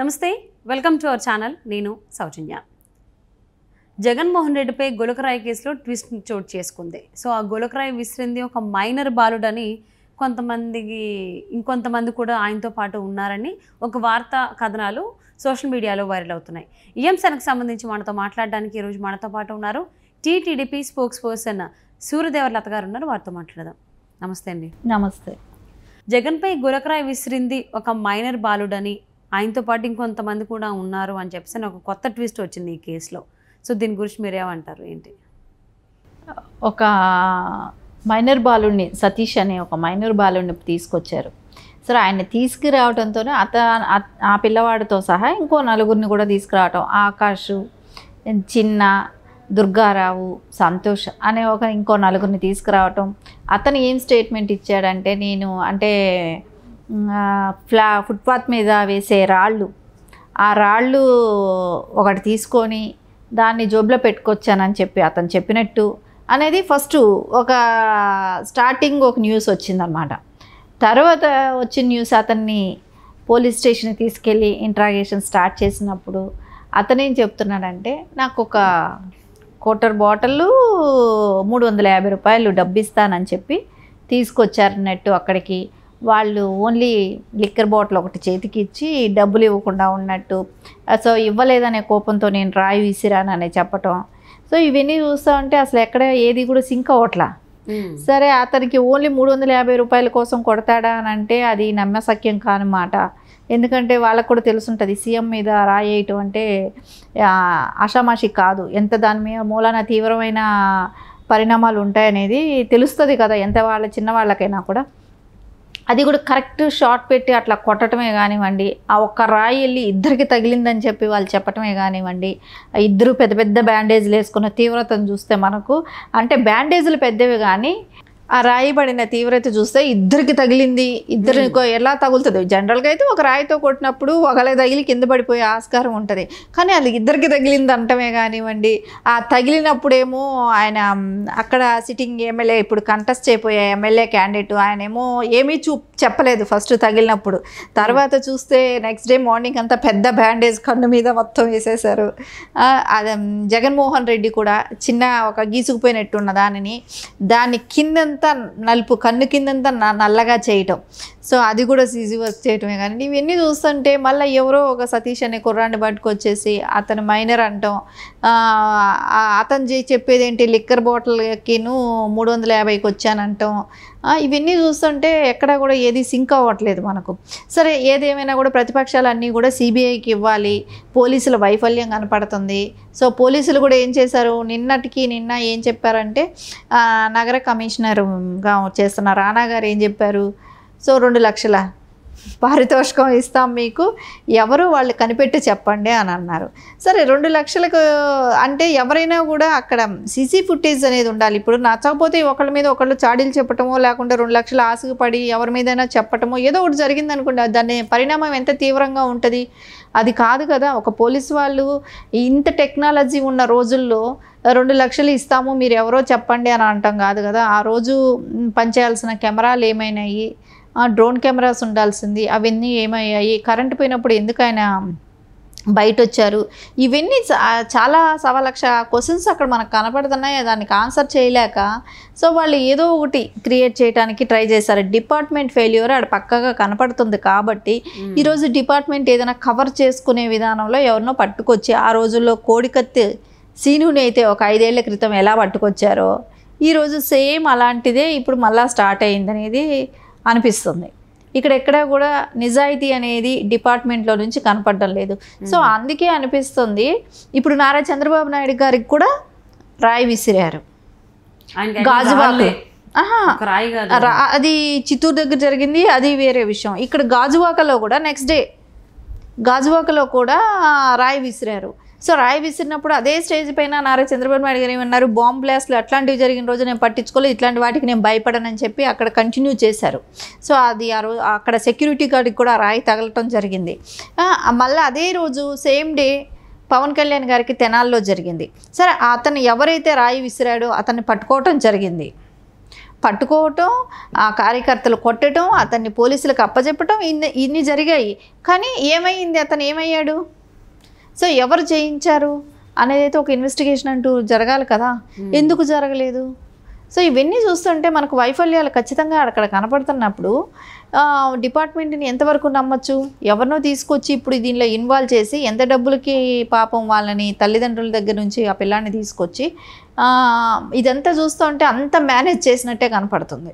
నమస్తే, welcome to our channel. నేను సౌజన్య. జగన్మోహన్ రెడ్డిపై గులకరాయి కేసులో ట్విస్ట్ చోటు చేసుకుంది. సో ఆ గులకరాయి విసిరింది ఒక మైనర్ బాలుడని ఇంకొంతమంది కూడా ఆయనతో పాటు ఉన్నారని ఒక వార్తా కథనాలు సోషల్ మీడియాలో వైరల్ అవుతున్నాయి. ఈ అంశానికి సంబంధించి మనతో మాట్లాడడానికి ఈరోజు మనతో పాటు ఉన్నారు టీడీపీ స్పోక్స్ పర్సన్ సూర్యదేవలత గారు ఉన్నారు. వారితో మాట్లాడదాం. నమస్తే అండి. నమస్తే. జగన్పై గులకరాయి విసిరింది ఒక మైనర్ బాలుడని, ఆయనతో పాటు ఇంకొంతమంది కూడా ఉన్నారు అని చెప్పేసి ఒక కొత్త ట్విస్ట్ వచ్చింది ఈ కేసులో. సో దీని గురించి మీరేమంటారు? ఏంటి? ఒక మైనర్ బాలుడిని, సతీష్ అనే ఒక మైనర్ బాలుడిని తీసుకొచ్చారు. సరే, ఆయన తీసుకురావడంతోనే ఆ పిల్లవాడితో సహా ఇంకో నలుగురిని కూడా తీసుకురావటం, ఆకాష్, చిన్న, దుర్గారావు, సంతోష్ అనే ఇంకో నలుగురిని తీసుకురావటం. అతను ఏం స్టేట్మెంట్ ఇచ్చాడంటే, నేను ఫుట్పాత్ మీద వేసే రాళ్ళు, ఆ రాళ్ళు ఒకటి తీసుకొని దాన్ని జోబులో పెట్టుకొచ్చానని చెప్పి అతను చెప్పినట్టు అనేది ఫస్ట్ స్టార్టింగ్ ఒక న్యూస్ వచ్చిందనమాట. తర్వాత వచ్చిన న్యూస్, అతన్ని పోలీస్ స్టేషన్కి తీసుకెళ్ళి ఇంట్రాగేషన్ స్టార్ట్ చేసినప్పుడు అతనేం చెప్తున్నాడంటే, నాకు ఒక క్వార్టర్ బాటిల్ 350 రూపాయలు డబ్బు ఇస్తానని చెప్పి తీసుకొచ్చారన్నట్టు అక్కడికి. వాళ్ళు ఓన్లీ లిక్కర్ బాటిల్ ఒకటి చేతికి ఇచ్చి డబ్బులు ఇవ్వకుండా ఉన్నట్టు. సో ఇవ్వలేదనే కోపంతో నేను రాయి విసిరానని చెప్పటం. సో ఇవన్నీ చూస్తూ ఉంటే అసలు ఎక్కడ ఏది కూడా సింక్ అవ్వట్లా. సరే, అతనికి ఓన్లీ 350 రూపాయల కోసం కొడతాడా అని అంటే అది నమ్మశక్యం కానమాట. ఎందుకంటే వాళ్ళకు కూడా తెలుసుంటుంది, సీఎం మీద రాయేయటం అంటే ఆషామాషి కాదు, ఎంత దాని మీద మూలాన తీవ్రమైన పరిణామాలు ఉంటాయనేది తెలుస్తుంది కదా, ఎంత చిన్న వాళ్ళకైనా కూడా. అది కూడా కరెక్ట్ షాట్ పెట్టి అట్లా కొట్టడమే కానివ్వండి, ఆ ఒక్క రాయి వెళ్ళి ఇద్దరికి తగిలిందని చెప్పి వాళ్ళు చెప్పటమే కానివ్వండి, ఇద్దరు పెద్ద పెద్ద బ్యాండేజ్లు వేసుకున్న తీవ్రతను చూస్తే మనకు, అంటే బ్యాండేజ్లు పెద్దవి కానీ ఆ రాయి పడిన తీవ్రత చూస్తే ఇద్దరికి తగిలింది. ఇద్దరు ఎలా తగులుతుంది? జనరల్గా అయితే ఒక రాయితో కొట్టినప్పుడు ఒకళ్ళకి తగిలి కింద పడిపోయే ఆస్కారం ఉంటుంది, కానీ అది ఇద్దరికి తగిలింది అంటమే కానివ్వండి. ఆ తగిలినప్పుడేమో ఆయన అక్కడ సిట్టింగ్ ఎమ్మెల్యే, ఇప్పుడు కంటెస్ట్ అయిపోయే ఎమ్మెల్యే క్యాండిడేట్, ఆయనేమో ఏమీ చెప్పలేదు ఫస్ట్ తగిలినప్పుడు. తర్వాత చూస్తే నెక్స్ట్ డే మార్నింగ్ అంతా పెద్ద బ్యాండేజ్ కన్ను మీద మొత్తం వేసేశారు. అది జగన్మోహన్ రెడ్డి కూడా చిన్న ఒక గీసుకుపోయినట్టున్న దాన్ని కిందంతా నలుపు, కన్ను కిందంతా నల్లగా చేయటం. సో అది కూడా ఈజీ వర్క్ చేయటమే కానీ ఇవన్నీ చూస్తుంటే మళ్ళీ ఎవరో ఒక సతీష్ అనే కుర్రాన్ని పట్టుకొచ్చేసి అతను మైనర్ అంటాం. అతను చెప్పేది ఏంటి, లిక్కర్ బాటిల్కిను 350కి వచ్చానంటాం. ఇవన్నీ చూస్తుంటే ఎక్కడ కూడా ఏది సింక్ అవ్వట్లేదు మనకు. సరే, ఏదేమైనా కూడా ప్రతిపక్షాలు అన్నీ కూడా సిబిఐకి ఇవ్వాలి, పోలీసుల వైఫల్యం కనపడుతుంది. సో పోలీసులు కూడా ఏం చేశారు, నిన్న ఏం చెప్పారంటే, నగర కమిషనర్గా చేస్తున్న రాణా గారు ఏం చెప్పారు, సో 2 లక్షల పారితోషికం ఇస్తాం మీకు, ఎవరు వాళ్ళు కనిపెట్టి చెప్పండి అని అన్నారు. సరే, 2 లక్షలకు అంటే ఎవరైనా కూడా అక్కడ సీసీ ఫుటేజ్ అనేది ఉండాలి. ఇప్పుడు నచ్చకపోతే ఒకళ్ళ మీద ఒకళ్ళు చాడీలు చెప్పటమో, లేకుంటే 2 లక్షలు ఆశకు పడి ఎవరి మీదైనా చెప్పటమో, ఏదో ఒకటి జరిగింది అనుకోండి, దాని పరిణామం ఎంత తీవ్రంగా ఉంటుంది. అది కాదు కదా. ఒక పోలీసు వాళ్ళు ఇంత టెక్నాలజీ ఉన్న రోజుల్లో 2 లక్షలు ఇస్తాము మీరు ఎవరో చెప్పండి అని అంటాం కాదు కదా. ఆ రోజు పనిచేయాల్సిన కెమెరాలు ఏమైనాయి, డ్రోన్ కెమెరాస్ ఉండాల్సింది, అవన్నీ ఏమయ్యాయి, కరెంటు పోయినప్పుడు ఎందుకు ఆయన బయట వచ్చారు, ఇవన్నీ చాలా 1,00,000 క్వశ్చన్స్ అక్కడ మనకు కనపడుతున్నాయి. దానికి ఆన్సర్ చేయలేక సో వాళ్ళు ఏదో ఒకటి క్రియేట్ చేయడానికి ట్రై చేశారు. డిపార్ట్మెంట్ ఫెయిల్యూర్ అక్కడ పక్కగా కనపడుతుంది కాబట్టి ఈరోజు డిపార్ట్మెంట్ ఏదైనా కవర్ చేసుకునే విధానంలో ఎవరినో పట్టుకొచ్చి, ఆ రోజుల్లో కోడికత్తి సీనుని అయితే ఒక 5 ఏళ్ల క్రితం ఎలా పట్టుకొచ్చారో ఈరోజు సేమ్ అలాంటిదే ఇప్పుడు మళ్ళా స్టార్ట్ అయిందనేది అనిపిస్తుంది. ఎక్కడ కూడా నిజాయితీ అనేది డిపార్ట్మెంట్లో నుంచి కనపడడం లేదు. సో అందుకే అనిపిస్తుంది ఇప్పుడు నారా చంద్రబాబు నాయుడు గారికి కూడా రాయి విసిరారు. గాజువాక, అది చిత్తూరు దగ్గర జరిగింది, అది వేరే విషయం. ఇక్కడ గాజువాకలో కూడా నెక్స్ట్ డే గాజువాకలో కూడా రాయి విసిరారు. సో రాయి విసిరినప్పుడు అదే స్టేజ్ పైన నారా చంద్రబాబు నాయుడు గారు ఏమన్నారు, బాంబ్ బ్లాస్ట్లు అట్లాంటివి జరిగిన రోజు నేను పట్టించుకోలేదు, ఇట్లాంటి వాటికి నేను భయపడనని చెప్పి అక్కడ కంటిన్యూ చేశారు. సో అది అక్కడ సెక్యూరిటీ గార్డ్కి కూడా రాయి తగలటం జరిగింది. మళ్ళీ అదే రోజు సేమ్ డే పవన్ కళ్యాణ్ గారికి తెనాల్లో జరిగింది. సరే, అతను ఎవరైతే రాయి విసిరాడో అతన్ని పట్టుకోవటం జరిగింది. పట్టుకోవటం, ఆ కార్యకర్తలు కొట్టడం, అతన్ని పోలీసులకు అప్పచెప్పటం ఇన్ని జరిగాయి. కానీ ఏమైంది, అతను ఏమయ్యాడు? సో ఎవరు చేయించారు అనేది అయితే ఒక ఇన్వెస్టిగేషన్ అంటూ జరగాలి కదా, ఎందుకు జరగలేదు? సో ఇవన్నీ చూస్తుంటే మనకు వైఫల్యాలు ఖచ్చితంగా అక్కడ కనపడుతున్నప్పుడు డిపార్ట్మెంట్ని ఎంతవరకు నమ్మచ్చు? ఎవరినో తీసుకొచ్చి ఇప్పుడు దీనిలో ఇన్వాల్వ్ చేసి ఎంత డబ్బులకి పాపం వాళ్ళని తల్లిదండ్రుల దగ్గర నుంచి ఆ పిల్లాన్ని తీసుకొచ్చి ఇదంతా చూస్తూ ఉంటే అంత మేనేజ్ చేసినట్టే కనపడుతుంది,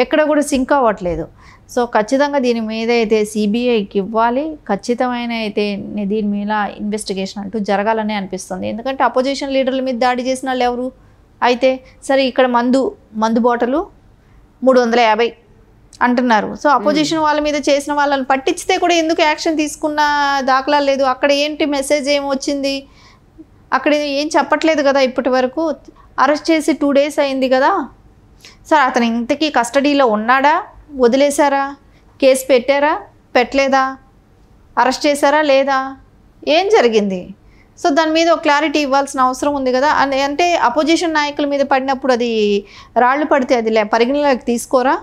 ఎక్కడ కూడా సింక్ అవ్వట్లేదు. సో ఖచ్చితంగా దీని మీద అయితే సిబిఐకి ఇవ్వాలి, ఖచ్చితమైన అయితే దీని మీద ఇన్వెస్టిగేషన్ అంటూ జరగాలని అనిపిస్తుంది. ఎందుకంటే అపోజిషన్ లీడర్ల మీద దాడి చేసిన వాళ్ళు ఎవరు? అయితే సరే ఇక్కడ మందు బాటలు 350 అంటున్నారు. సో అపోజిషన్ వాళ్ళ మీద చేసిన వాళ్ళని పట్టించితే కూడా ఎందుకు యాక్షన్ తీసుకున్న దాఖలాలు లేదు? అక్కడ ఏంటి మెసేజ్ ఏమొచ్చింది? అక్కడ ఏం చెప్పట్లేదు కదా ఇప్పటి వరకు. అరెస్ట్ చేసి 2 days అయింది కదా. సార్ అతను ఇంతకీ కస్టడీలో ఉన్నాడా, వదిలేశారా, కేసు పెట్టారా, పెట్టలేదా, అరెస్ట్ చేశారా లేదా, ఏం జరిగింది? సో దాని మీద ఒక క్లారిటీ ఇవ్వాల్సిన అవసరం ఉంది కదా. అంటే అపోజిషన్ నాయకుల మీద పడినప్పుడు అది రాళ్ళు పడితే అది పరిగణలోకి తీసుకోరా?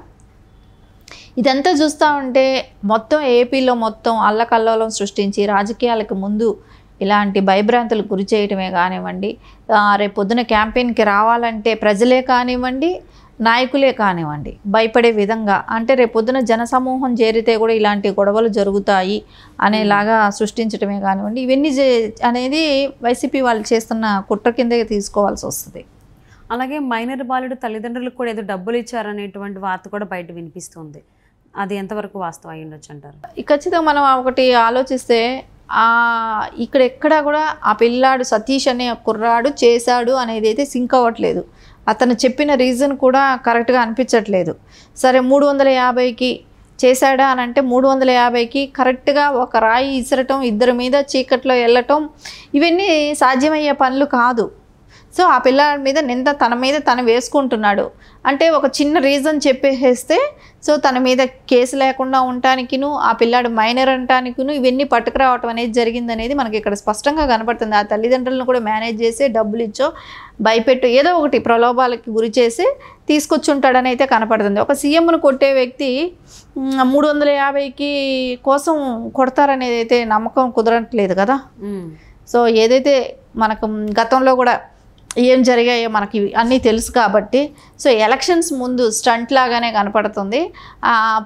ఇదంతా చూస్తూ ఉంటే మొత్తం ఏపీలో మొత్తం అల్లకల్లోలం సృష్టించి రాజకీయాలకు ముందు ఇలాంటి భయభ్రాంతులకు గురి చేయటమే కానివ్వండి, రేపు పొద్దున క్యాంపెయిన్కి రావాలంటే ప్రజలే కానివ్వండి, నాయకులే కానివ్వండి భయపడే విధంగా, అంటే రేపు పొద్దున జనసమూహం చేరితే కూడా ఇలాంటి గొడవలు జరుగుతాయి అనేలాగా సృష్టించడమే కానివ్వండి, ఇవన్నీ అనేది వైసీపీ వాళ్ళు చేస్తున్న కుట్ర కిందే తీసుకోవాల్సి వస్తుంది. అలాగే మైనర్ బాలుడు తల్లిదండ్రులకు కూడా ఏదో డబ్బులు ఇచ్చారనేటువంటి వార్త కూడా బయట వినిపిస్తుంది. అది ఎంతవరకు వాస్తవం అయి ఉండొచ్చు అంటారు? ఖచ్చితంగా మనం ఒకటి ఆలోచిస్తే ఇక్కడ ఎక్కడా కూడా ఆ పిల్లాడు సతీష్ అనే కుర్రాడు చేశాడు అనేది అయితే సింక్ అవ్వట్లేదు. అతను చెప్పిన రీజన్ కూడా కరెక్ట్గా అనిపించట్లేదు. సరే 350కి చేశాడా అని అంటే 350కి కరెక్ట్గా ఒక రాయి ఇసరటం, ఇద్దరి మీద చీకట్లో వెళ్ళటం, ఇవన్నీ సాధ్యమయ్యే పనులు కాదు. సో ఆ పిల్లాడి మీద నింద తన మీద తను వేసుకుంటున్నాడు. అంటే ఒక చిన్న రీజన్ చెప్పేస్తే సో తన మీద కేసు లేకుండా ఉండటానికిను, ఆ పిల్లాడు మైనర్ అంటానికిను ఇవన్నీ పట్టుకురావటం అనేది జరిగిందనేది మనకి ఇక్కడ స్పష్టంగా కనపడుతుంది. ఆ తల్లిదండ్రులను కూడా మేనేజ్ చేసి డబ్బులు ఇచ్చో భయపెట్టు ఏదో ఒకటి ప్రలోభాలకి గురి చేసి తీసుకొచ్చుంటాడని అయితే కనపడుతుంది. ఒక సీఎంను కొట్టే వ్యక్తి 350కి కోసం కొడతారనేది అయితే నమ్మకం కుదరట్లేదు కదా. సో ఏదైతే మనకు గతంలో కూడా ఏం జరిగాయో మనకి అన్నీ తెలుసు కాబట్టి సో ఎలక్షన్స్ ముందు స్టంట్ లాగానే కనపడుతుంది.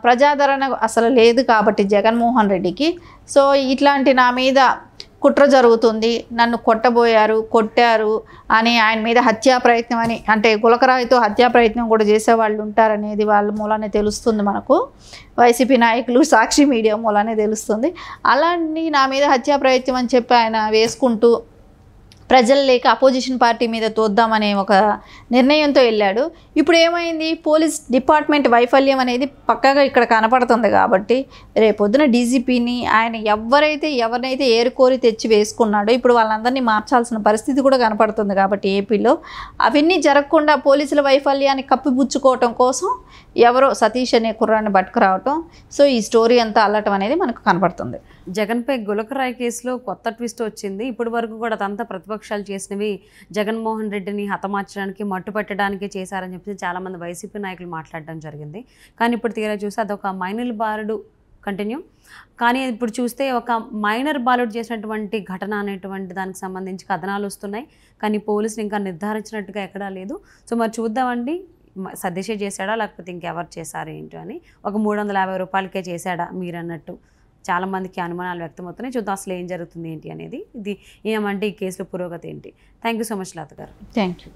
ప్రజాదరణ అసలు లేదు కాబట్టి జగన్మోహన్ రెడ్డికి సో ఇట్లాంటి నా మీద కుట్ర జరుగుతుంది, నన్ను కొట్టారు అని ఆయన మీద హత్యా ప్రయత్నం అని, అంటే గులకరాయితో హత్యా ప్రయత్నం కూడా చేసేవాళ్ళు ఉంటారనేది వాళ్ళ మూలానే తెలుస్తుంది మనకు. వైసీపీ నాయకులు సాక్షి మీడియా మూలానే తెలుస్తుంది. అలాంటి నా మీద హత్యా ప్రయత్నం అని చెప్పి ఆయన వేసుకుంటూ ప్రజలు లేక అపోజిషన్ పార్టీ మీద తోద్దామనే ఒక నిర్ణయంతో వెళ్ళాడు. ఇప్పుడు ఏమైంది? పోలీస్ డిపార్ట్మెంట్ వైఫల్యం అనేది పక్కాగా ఇక్కడ కనపడుతుంది. కాబట్టి రేపొద్దున డీజీపీని ఆయన ఎవరినైతే ఏరుకోరి తెచ్చి వేసుకున్నాడో ఇప్పుడు వాళ్ళందరినీ మార్చాల్సిన పరిస్థితి కూడా కనపడుతుంది. కాబట్టి ఏపీలో అవన్నీ జరగకుండా పోలీసుల వైఫల్యాన్ని కప్పిపుచ్చుకోవటం కోసం ఎవరో సతీష్ అనే కుర్రాన్ని పట్టుకురావటం, సో ఈ స్టోరీ అంతా అల్లటం అనేది మనకు కనపడుతుంది. జగన్పై గులకరాయి కేసులో కొత్త ట్విస్ట్ వచ్చింది. ఇప్పటి వరకు కూడా అదంతా ప్రతిపక్షాలు చేసినవి జగన్మోహన్ రెడ్డిని హతమార్చడానికి, మట్టుపెట్టడానికి చేశారని చెప్పి చాలామంది వైసీపీ నాయకులు మాట్లాడడం జరిగింది. కానీ ఇప్పుడు తీరా చూస్తే అదొక మైనర్ బాలుడు కంటిన్యూ. కానీ ఇప్పుడు చూస్తే ఒక మైనర్ బాలుడు చేసినటువంటి ఘటన అనేటువంటి దానికి సంబంధించి కథనాలు వస్తున్నాయి. కానీ పోలీసులు ఇంకా నిర్ధారించినట్టుగా ఎక్కడా లేదు. సో మరి చూద్దామండి, సతీషే చేశాడా లేకపోతే ఇంకెవరు చేశారు ఏంటో అని. ఒక 350 రూపాయలకే చేశాడా మీరు అన్నట్టు చాలామందికి అనుమానాలు వ్యక్తమవుతున్నాయి. చూద్దాం అసలు ఏం జరుగుతుంది ఏంటి అనేది. ఇది ఏమంటే ఈ కేసులో పురోగతి ఏంటి. థ్యాంక్ యూ సో మచ్ లత గారు. Thank you.